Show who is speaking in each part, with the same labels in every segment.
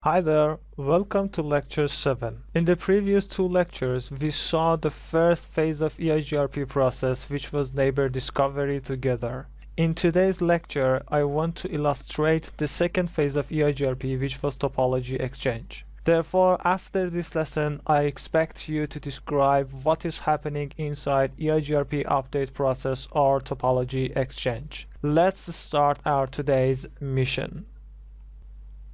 Speaker 1: Hi there, welcome to lecture 7. In the previous two lectures, we saw the first phase of EIGRP process, which was neighbor discovery together. In today's lecture, I want to illustrate the second phase of EIGRP, which was topology exchange. Therefore, after this lesson, I expect you to describe what is happening inside EIGRP update process or topology exchange. Let's start our today's mission.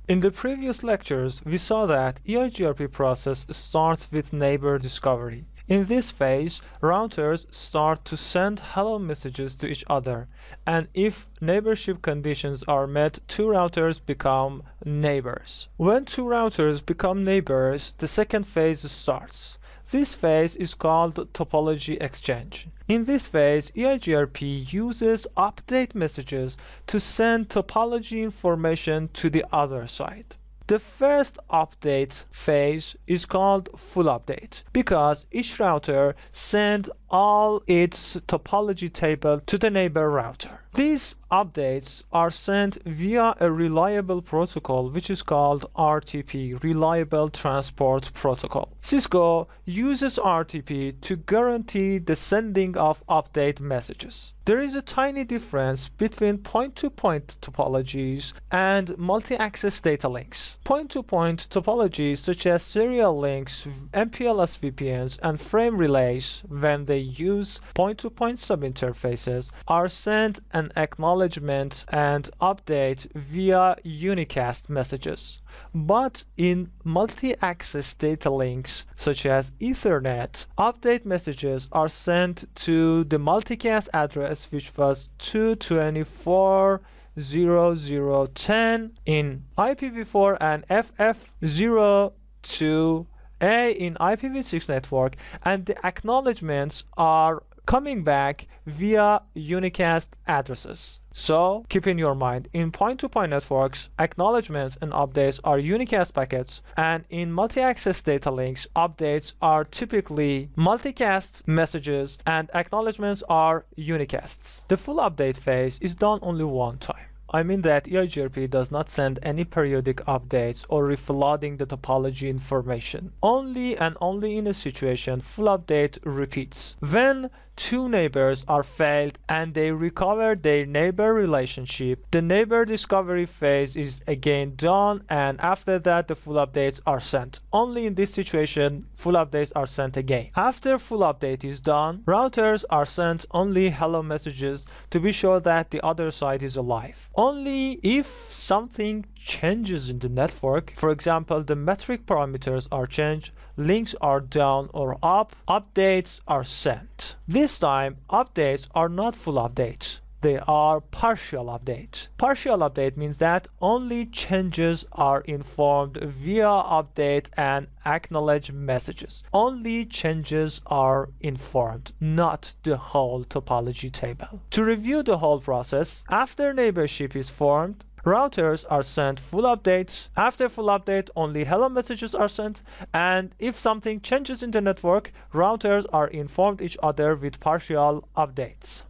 Speaker 1: In the previous lectures, we saw that EIGRP process starts with neighbor discovery. In this phase, routers start to send hello messages to each other, and if neighborship conditions are met, two routers become neighbors. When two routers become neighbors, the second phase starts. This phase is called topology exchange. In this phase, EIGRP uses update messages to send topology information to the other side. The first update phase is called full update because each router sends all its topology table to the neighbor router. These updates are sent via a reliable protocol which is called RTP, Reliable Transport Protocol. Cisco uses RTP to guarantee the sending of update messages. There is a tiny difference between point-to-point topologies and multi-access data links. Point-to-point topologies such as serial links, MPLS VPNs, and frame relays, when they use point-to-point subinterfaces, are sent an acknowledgement and update via unicast messages. But in multi-access data links such as Ethernet, update messages are sent to the multicast address which was 224.0.0.10 in IPv4 and FF02A in IPv6 network, and the acknowledgements are coming back via unicast addresses. So keep in your mind, in point-to-point networks, acknowledgements and updates are unicast packets, and in multi-access data links, updates are typically multicast messages and acknowledgements are unicasts. The full update phase is done only one time. I mean that EIGRP does not send any periodic updates or reflooding the topology information. Only and only in a situation full update repeats. When two neighbors are failed and they recover their neighbor relationship, the neighbor discovery phase is again done, and after that the full updates are sent. Only in this situation full updates are sent again. After full update is done, routers are sent only hello messages to be sure that the other side is alive. Only if something changes in the network, for example the metric parameters are changed, links are down or up, updates are sent. This time updates are not full updates, they are partial updates. Partial update means that only changes are informed via update and acknowledge messages. Only changes are informed, not the whole topology table. To review the whole process, after neighborship is formed, routers are sent full updates. After full update, only hello messages are sent, and if something changes in the network, routers are informed each other with partial updates.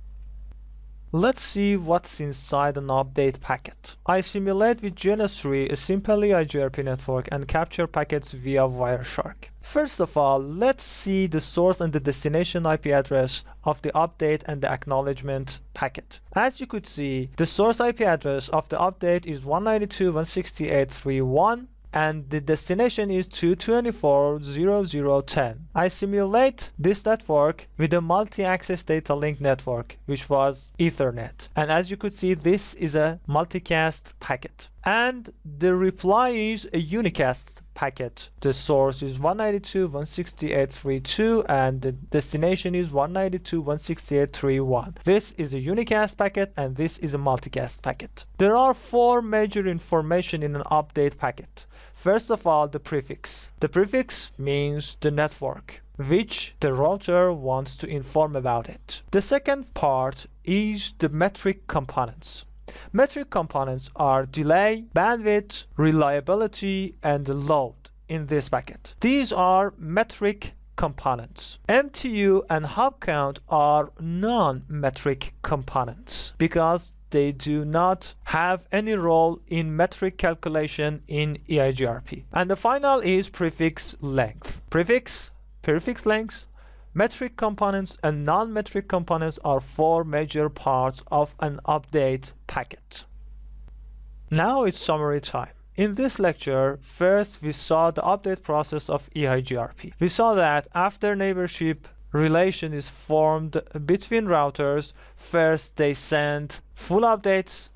Speaker 1: Let's see what's inside an update packet. I simulate with GNS3 a simple EIGRP network and capture packets via Wireshark. First of all, let's see the source and the destination IP address of the update and the acknowledgement packet. As you could see, the source IP address of the update is 192.168.3.1 and the destination is 224.0.0.10. I simulate this network with a multi-access data link network, which was Ethernet. And as you could see, this is a multicast packet. And the reply is a unicast packet. The source is 192.168.3.2 and the destination is 192.168.3.1. This is a unicast packet and this is a multicast packet. There are four major information in an update packet. First of all, the prefix. The prefix means the network which the router wants to inform about it. The second part is the metric components. Metric components are delay, bandwidth, reliability, and load in this packet. These are metric components. MTU and hop count are non-metric components because they do not have any role in metric calculation in EIGRP. And the final is prefix length. Prefix length, metric components, and non-metric components are four major parts of an update packet. Now it's summary time. In this lecture, first we saw the update process of EIGRP. We saw that after neighborship relation is formed between routers, first they send full updates.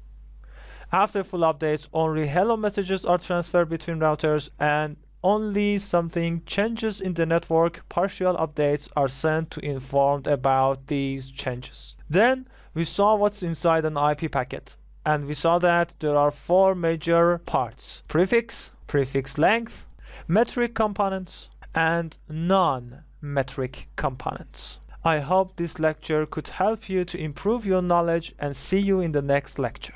Speaker 1: After full updates, only hello messages are transferred between routers, and only something changes in the network, partial updates are sent to inform about these changes. Then we saw what's inside an IP packet, and we saw that there are four major parts: prefix length, metric components, and non-metric components. I hope this lecture could help you to improve your knowledge, and see you in the next lecture.